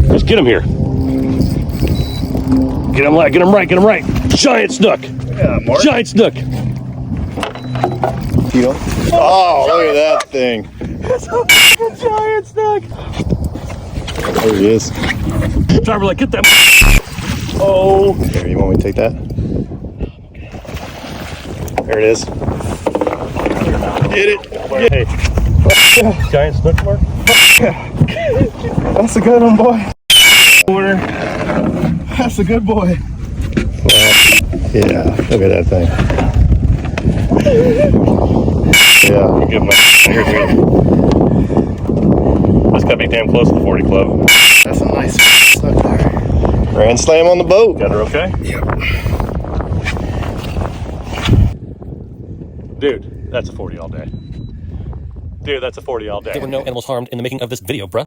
Just get him here. Get him right, get him right, get him right. Giant snook. Yeah, Mark. Giant snook. Oh, look at that thing. It's a giant snook. There he is. Driver, like, get that. Oh. Here, you want me to take that? There it is. Get it. Hey. Giant snook, Mark. That's a good one, boy. That's a good boy. Well, yeah, look at that thing. Yeah. Give him That's gotta be damn close to the 40 club. That's a nice snook there. Grand slam on the boat. Got her okay? Yep. Dude, that's a 40 all day. Dude, that's a 40 all day. There were no animals harmed in the making of this video, bruh.